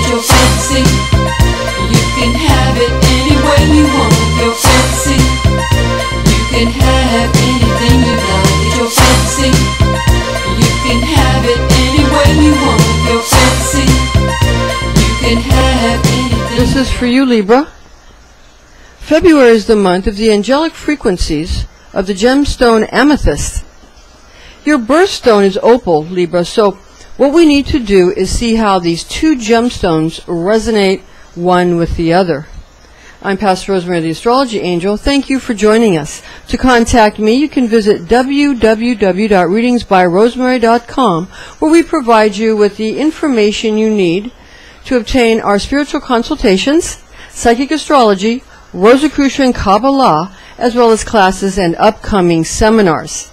your fancy. You can have it any way you want. Your fancy. You can have anything you like. Your fancy. You can have it any way you want. Your fancy. You can have anything. This is for you, Libra. February is the month of the angelic frequencies of the gemstone Amethyst. Your birthstone is Opal, Libra, so what we need to do is see how these two gemstones resonate one with the other. I'm Pastor Rosemary, the Astrology Angel. Thank you for joining us. To contact me, you can visit www.readingsbyrosemary.com, where we provide you with the information you need to obtain our spiritual consultations, psychic astrology, Rosicrucian Kabbalah, as well as classes and upcoming seminars.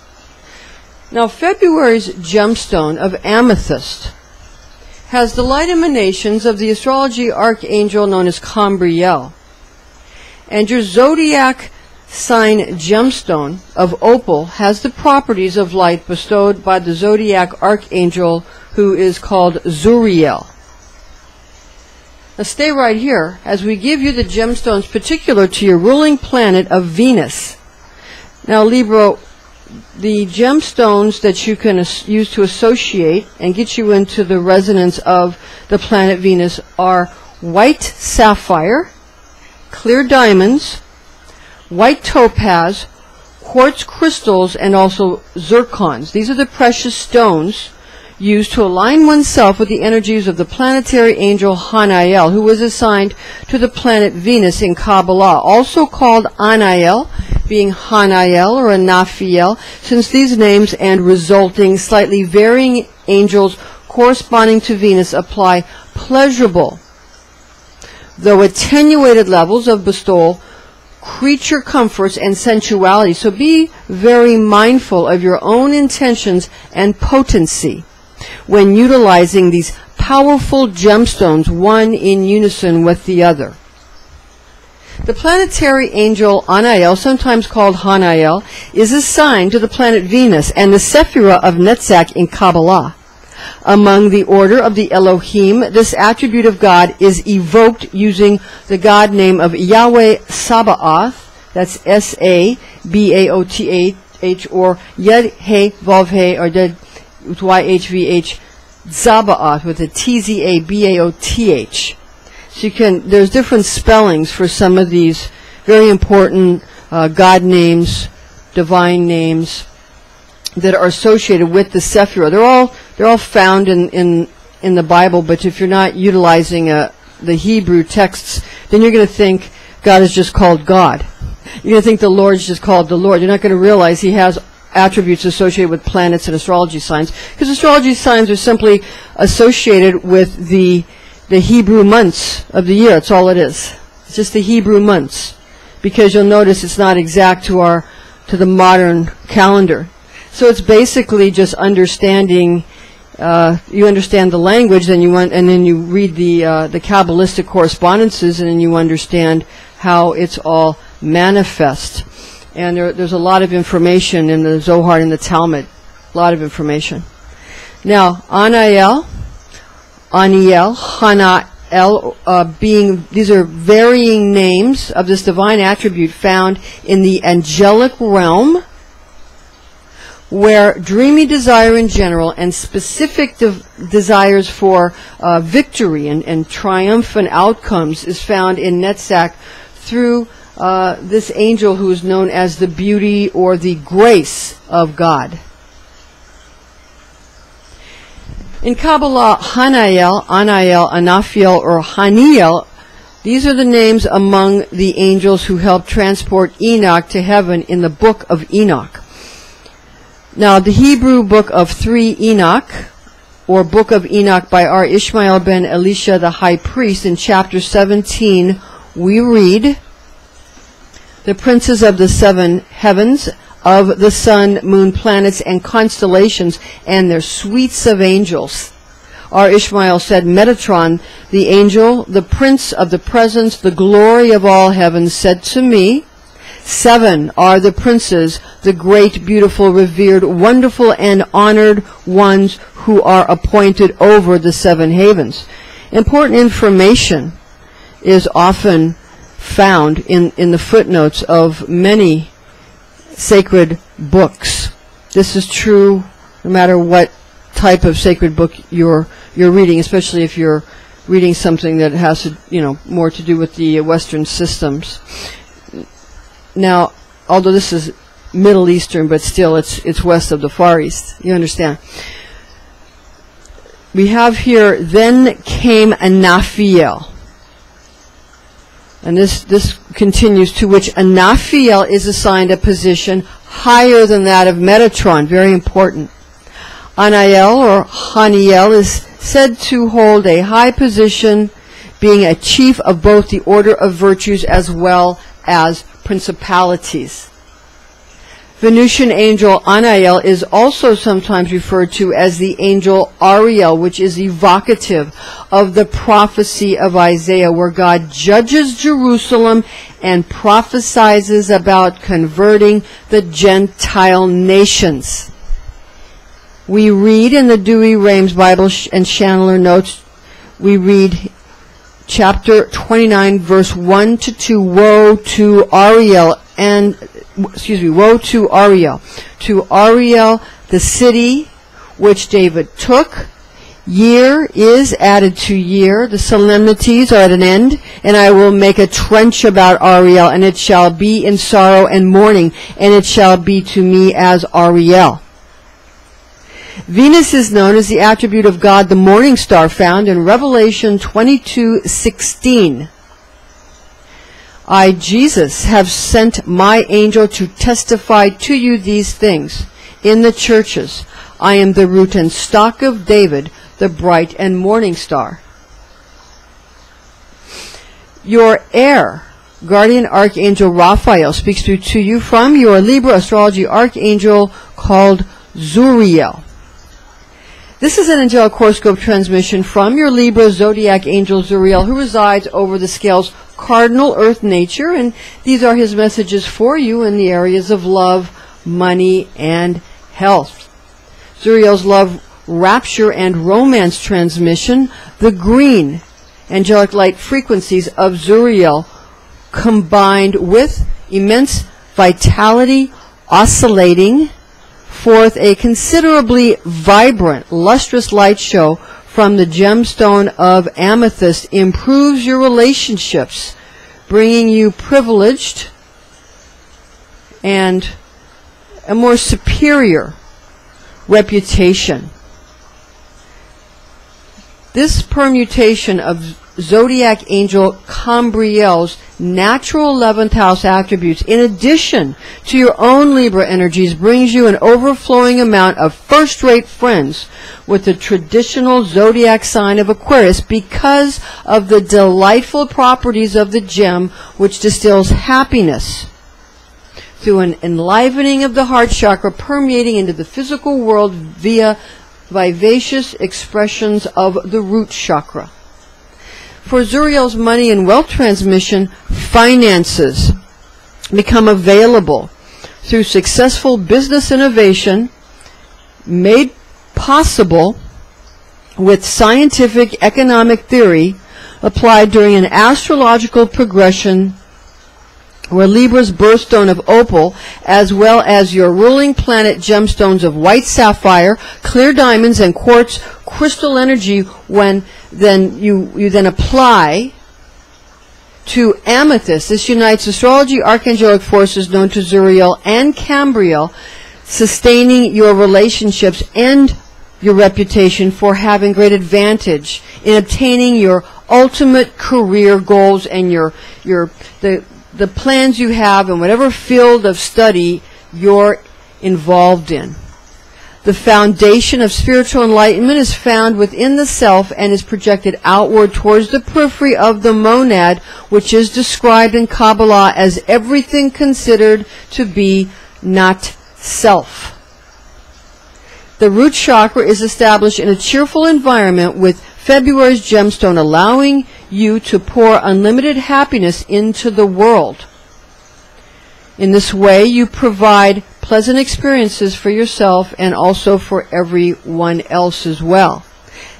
Now, February's gemstone of Amethyst has the light emanations of the astrology archangel known as Cambriel. And your zodiac sign gemstone of Opal has the properties of light bestowed by the zodiac archangel who is called Zuriel. Now stay right here as we give you the gemstones particular to your ruling planet of Venus. Now, Libra, the gemstones that you can use to associate and get you into the resonance of the planet Venus are white sapphire, clear diamonds, white topaz, quartz crystals, and also zircons. These are the precious stones used to align oneself with the energies of the planetary angel Hanael, who was assigned to the planet Venus in Kabbalah, also called Anael, being Hanael or Anaphiel, since these names and resulting slightly varying angels corresponding to Venus apply pleasurable, though attenuated levels of bestowal, creature comforts, and sensuality. So be very mindful of your own intentions and potency when utilizing these powerful gemstones, one in unison with the other. The planetary angel Anael, sometimes called Hanael, is assigned to the planet Venus and the Sephirah of Netzach in Kabbalah. Among the order of the Elohim, this attribute of God is evoked using the God name of Yahweh Sabaoth, that's S-A-B-A-O-T-H, or Yed-He-Vav-He, or YHVH, Zabaoth, with a T-Z-A-B-A-O-T-H. So there's different spellings for some of these very important God names, divine names that are associated with the Sephirah. They're all found in the Bible, but if you're not utilizing the Hebrew texts, then you're going to think God is just called God. You're going to think the Lord is just called the Lord. You're not going to realize He has attributes associated with planets and astrology signs, because astrology signs are simply associated with the Hebrew months of the year. That's all it is. It's just the Hebrew months, because you'll notice it's not exact to the modern calendar. So it's basically just understanding. You understand the language, and then you read the Kabbalistic correspondences, and then you understand how it's all manifest. And there's a lot of information in the Zohar and the Talmud, a lot of information. Now, Anael, Hanael, these are varying names of this divine attribute found in the angelic realm, where dreamy desire in general and specific desires for victory and triumphant outcomes is found in Netzach through this angel who is known as the beauty or the grace of God. In Kabbalah, Hanael, Anael, Anaphiel, or Haniel, these are the names among the angels who helped transport Enoch to heaven in the book of Enoch. Now, the Hebrew book of 3 Enoch, or book of Enoch by our Ishmael ben Elisha the high priest, in chapter 17, we read, "The princes of the 7 heavens, of the sun, moon, planets, and constellations, and their suites of angels." Our Ishmael said, Metatron, the angel, the prince of the presence, the glory of all heavens, said to me, 7 are the princes, the great, beautiful, revered, wonderful, and honored ones who are appointed over the 7 havens. Important information is often found in the footnotes of many sacred books. This is true no matter what type of sacred book you're reading, especially if you're reading something that has to, more to do with the Western systems. Now, although this is Middle Eastern, but still it's west of the Far East. You understand? We have here, then came Anaphiel. And this continues, to which Anaphiel is assigned a position higher than that of Metatron. Very important. Anael or Haniel is said to hold a high position, being a chief of both the order of virtues as well as principalities. Venusian angel Anael is also sometimes referred to as the angel Ariel, which is evocative of the prophecy of Isaiah, where God judges Jerusalem and prophesies about converting the Gentile nations. We read in the Dewey Rames Bible and Chandler Notes, we read chapter 29, verse 1 to 2, woe to Ariel, woe to Ariel. To Ariel, the city which David took. Year is added to year. The solemnities are at an end. And I will make a trench about Ariel, and it shall be in sorrow and mourning, and it shall be to me as Ariel. Venus is known as the attribute of God, the morning star, found in Revelation 22:16. I, Jesus, have sent my angel to testify to you these things in the churches. I am the root and stock of David, the bright and morning star. Your heir, guardian archangel Raphael, speaks to you from your Libra astrology archangel called Zuriel. This is an angelic horoscope transmission from your Libra zodiac angel Zuriel, who resides over the scale's cardinal earth nature, and these are his messages for you in the areas of love, money, and health. Zuriel's love, rapture, and romance transmission, the green angelic light frequencies of Zuriel, combined with immense vitality, oscillating forth a considerably vibrant, lustrous light show from the gemstone of Amethyst, improves your relationships, bringing you privileged and a more superior reputation. This permutation of zodiac angel Cambriel's natural 11th house attributes, in addition to your own Libra energies, brings you an overflowing amount of first-rate friends with the traditional zodiac sign of Aquarius because of the delightful properties of the gem, which distills happiness through an enlivening of the heart chakra, permeating into the physical world via vivacious expressions of the root chakra. For Zuriel's money and wealth transmission, finances become available through successful business innovation made possible with scientific economic theory applied during an astrological progression where Libra's birthstone of Opal, as well as your ruling planet gemstones of white sapphire, clear diamonds, and quartz crystal energy, when then you then apply to Amethyst. This unites astrology archangelic forces known to Zuriel and Cambriel, sustaining your relationships and your reputation for having great advantage in obtaining your ultimate career goals and the plans you have in whatever field of study you're involved in. The foundation of spiritual enlightenment is found within the self and is projected outward towards the periphery of the monad, which is described in Kabbalah as everything considered to be not self. The root chakra is established in a cheerful environment with February's gemstone, allowing you to pour unlimited happiness into the world. In this way, you provide pleasant experiences for yourself and also for everyone else as well.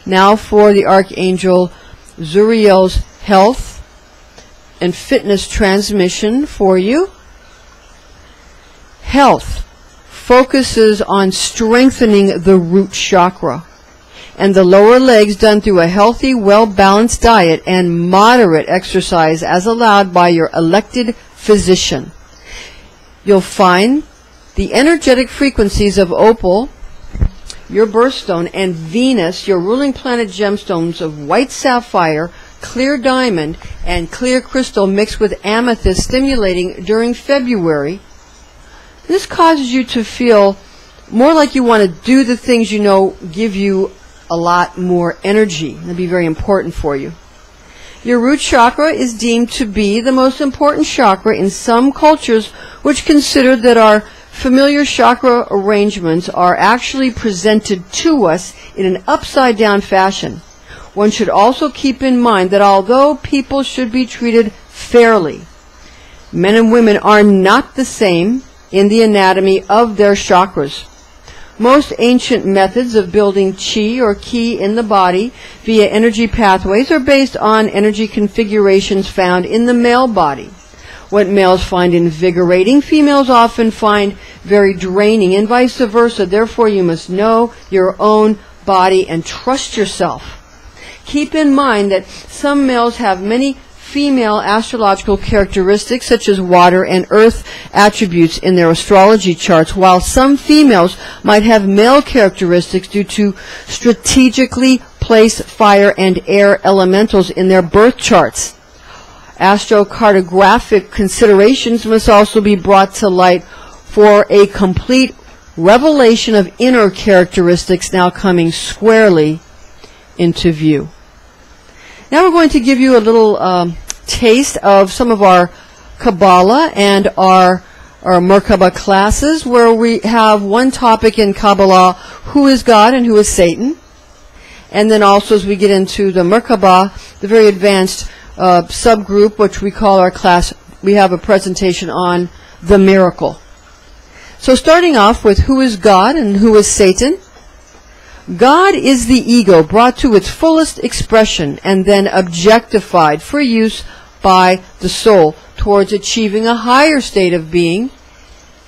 Now for the Archangel Zuriel's health and fitness transmission for you. Health focuses on strengthening the root chakra and the lower legs done through a healthy, well-balanced diet and moderate exercise as allowed by your elected physician. You'll find the energetic frequencies of Opal, your birthstone, and Venus, your ruling planet gemstones of white sapphire, clear diamond, and clear crystal mixed with amethyst stimulating during February. This causes you to feel more like you want to do the things you know give you a lot more energy. That'll be very important for you. Your root chakra is deemed to be the most important chakra in some cultures, which consider that our familiar chakra arrangements are actually presented to us in an upside-down fashion. One should also keep in mind that although people should be treated fairly, men and women are not the same in the anatomy of their chakras. Most ancient methods of building chi or ki in the body via energy pathways are based on energy configurations found in the male body. What males find invigorating, females often find very draining, and vice versa. Therefore, you must know your own body and trust yourself. Keep in mind that some males have many female astrological characteristics such as water and earth attributes in their astrology charts, while some females might have male characteristics due to strategically placed fire and air elementals in their birth charts. Astrocartographic considerations must also be brought to light for a complete revelation of inner characteristics now coming squarely into view. Now we're going to give you a little taste of some of our Kabbalah and our Merkaba classes, where we have one topic in Kabbalah, who is God and who is Satan. And then also as we get into the Merkaba, the very advanced subgroup, which we call our class, we have a presentation on the miracle. So starting off with who is God and who is Satan. God is the ego brought to its fullest expression and then objectified for use by the soul towards achieving a higher state of being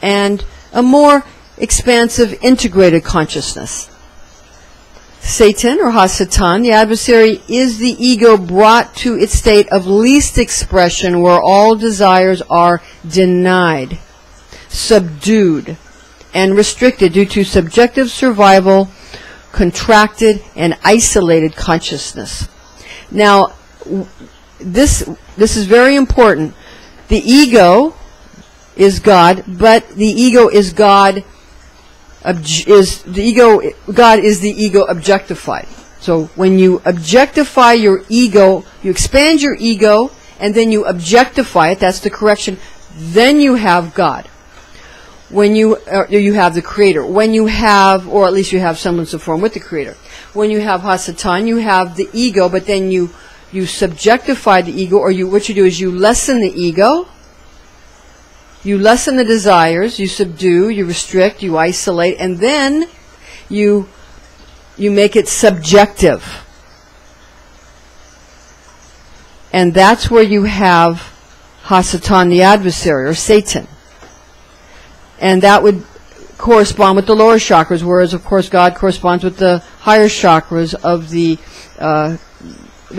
and a more expansive integrated consciousness. Satan, or Hasatan, the adversary, is the ego brought to its state of least expression where all desires are denied, subdued, and restricted due to subjective survival, contracted and isolated consciousness. Now, this is very important. The ego is God, but the ego is God. God is the ego objectified. So when you objectify your ego, you expand your ego, and then you objectify it. That's the correction. Then you have God. When you have the Creator. When you have, or at least you have semblance of form with the Creator. When you have Hasatan, you have the ego, but then you subjectify the ego, or what you do is you lessen the ego, you lessen the desires, you subdue, you restrict, you isolate, and then you make it subjective. And that's where you have Hasatan, the adversary, or Satan. And that would correspond with the lower chakras, whereas, of course, God corresponds with the higher chakras of the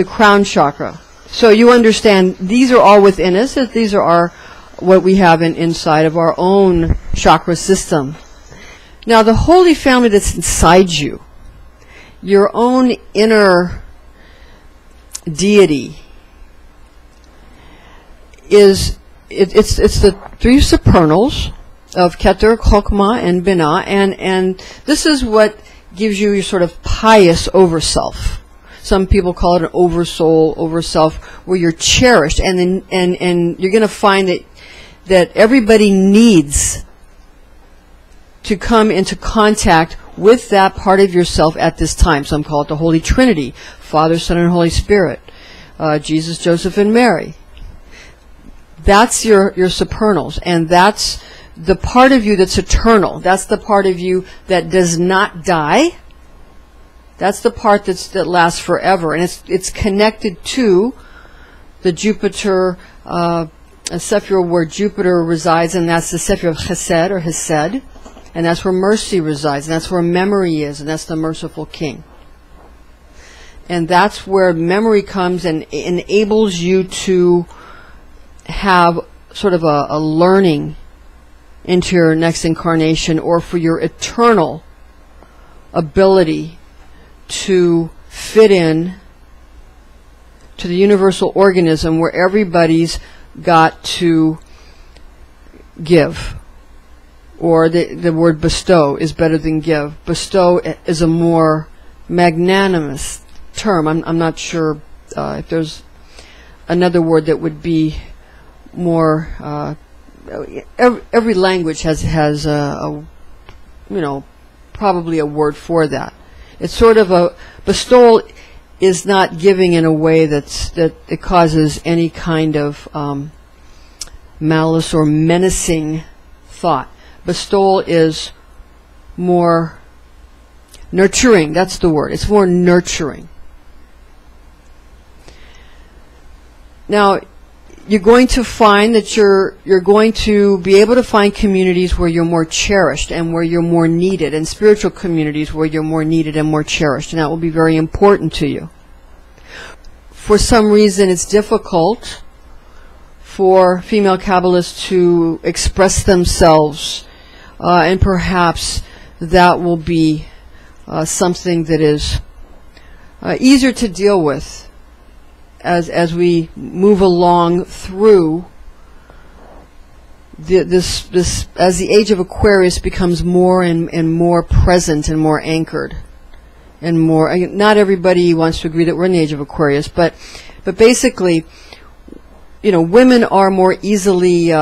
crown chakra. So you understand these are all within us. That these are what we have inside of our own chakra system. Now, the holy family that's inside you, your own inner deity, it's the three supernals of Keter, Chokmah, and Binah, and this is what gives you your sort of pious overself. Some people call it an oversoul, overself, where you're cherished, and you're going to find that everybody needs to come into contact with that part of yourself at this time. Some call it the Holy Trinity, Father, Son, and Holy Spirit, Jesus, Joseph, and Mary. That's your supernals, and that's the part of you that's eternal. That's the part of you that does not die. That's the part that lasts forever, and it's connected to the Jupiter, a Sapphire where Jupiter resides, and that's the Sapphire of Chesed or Hesed, and that's where mercy resides, and that's where memory is, and that's the merciful king. And that's where memory comes and enables you to have sort of a learning into your next incarnation, or for your eternal ability to fit in to the universal organism where everybody's got to give. Or the word bestow is better than give. Bestow is a more magnanimous term. I'm not sure if there's another word that would be more. Every language has probably a word for that. It's sort of a bestowal is not giving in a way that it causes any kind of malice or menacing thought. Bestowal is more nurturing. That's the word. It's more nurturing. Now, you're going to find that you're going to be able to find communities where you're more cherished and where you're more needed, and spiritual communities where you're more needed and more cherished, and that will be very important to you. For some reason, it's difficult for female Kabbalists to express themselves, and perhaps that will be something that is easier to deal with as we move along through this as the age of Aquarius becomes more and more present and more anchored and more. Not everybody wants to agree that we're in the age of Aquarius, but basically, women are more easily,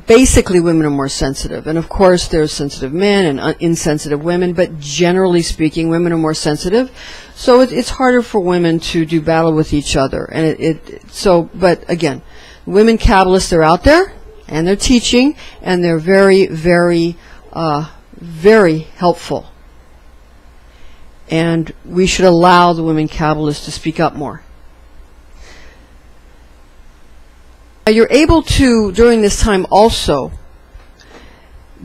basically women are more sensitive. And of course there's sensitive men and insensitive women, but generally speaking, women are more sensitive. So it's harder for women to do battle with each other. And but again, women Kabbalists are out there, and they're teaching, and they're very, very, very helpful. And we should allow the women Kabbalists to speak up more. You're able to, during this time also,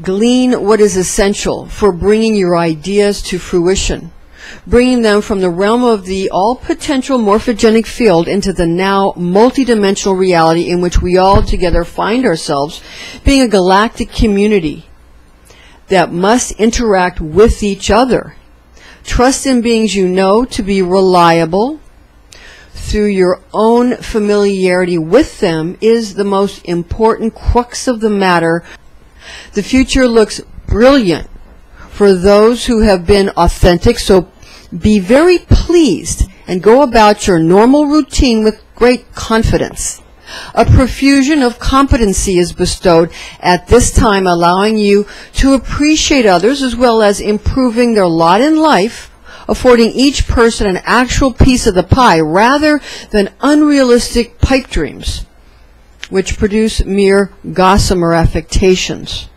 glean what is essential for bringing your ideas to fruition, bringing them from the realm of the all-potential morphogenic field into the now multidimensional reality in which we all together find ourselves, being a galactic community that must interact with each other. Trust in beings you know to be reliable. Through your own familiarity with them is the most important crux of the matter. The future looks brilliant for those who have been authentic, so be very pleased and go about your normal routine with great confidence. A profusion of competency is bestowed at this time, allowing you to appreciate others as well as improving their lot in life, affording each person an actual piece of the pie rather than unrealistic pipe dreams, which produce mere gossamer affectations.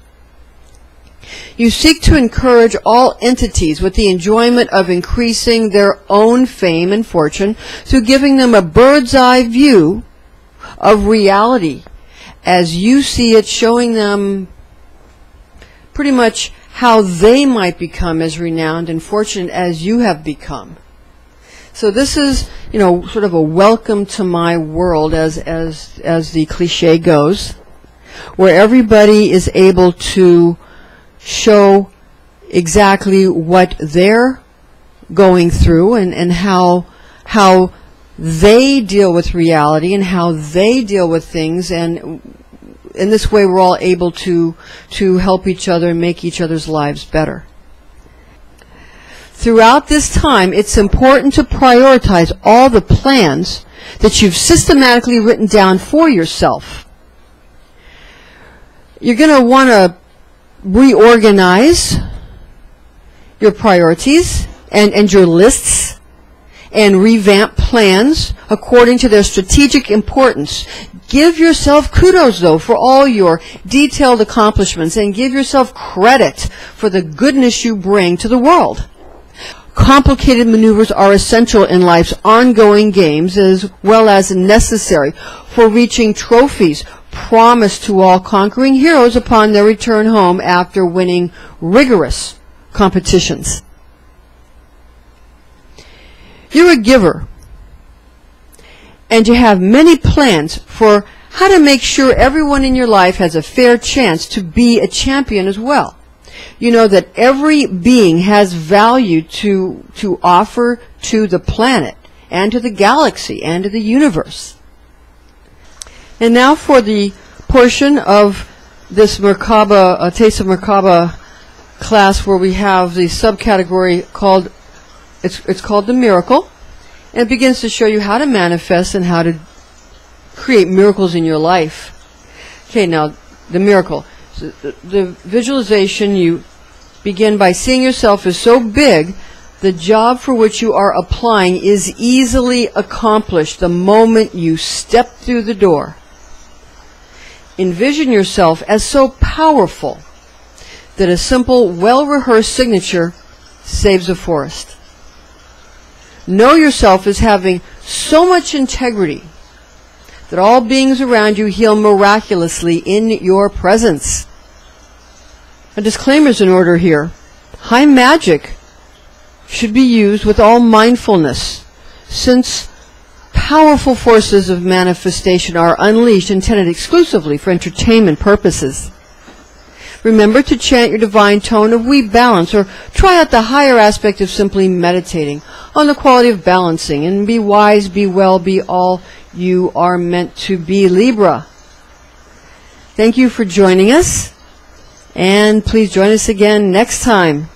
You seek to encourage all entities with the enjoyment of increasing their own fame and fortune through giving them a bird's eye view of reality as you see it, showing them pretty much how they might become as renowned and fortunate as you have become. So this is, sort of a welcome to my world, as the cliche goes, where everybody is able to show exactly what they're going through and how they deal with reality and how they deal with things, and in this way we're all able to help each other and make each other's lives better. Throughout this time, it's important to prioritize all the plans that you've systematically written down for yourself. You're going to want to reorganize your priorities and your lists and revamp plans according to their strategic importance. Give yourself kudos, though, for all your detailed accomplishments, and give yourself credit for the goodness you bring to the world. Complicated maneuvers are essential in life's ongoing games, as well as necessary for reaching trophies promised to all conquering heroes upon their return home after winning rigorous competitions. You're a giver, and you have many plans for how to make sure everyone in your life has a fair chance to be a champion as well. You know that every being has value to offer to the planet and to the galaxy and to the universe. And now for the portion of this Merkaba, Taste of Merkaba class, where we have the subcategory called, it's called the miracle. And it begins to show you how to manifest and how to create miracles in your life. Okay, now the miracle. So the visualization, you begin by seeing yourself as so big, the job for which you are applying is easily accomplished the moment you step through the door. Envision yourself as so powerful that a simple, well-rehearsed signature saves a forest. Know yourself as having so much integrity that all beings around you heal miraculously in your presence. A disclaimer is in order here. High magic should be used with all mindfulness, since powerful forces of manifestation are unleashed intended exclusively for entertainment purposes. Remember to chant your divine tone of we balance, or try out the higher aspect of simply meditating on the quality of balancing, and be wise, be well, be all you are meant to be, Libra. Thank you for joining us, and please join us again next time.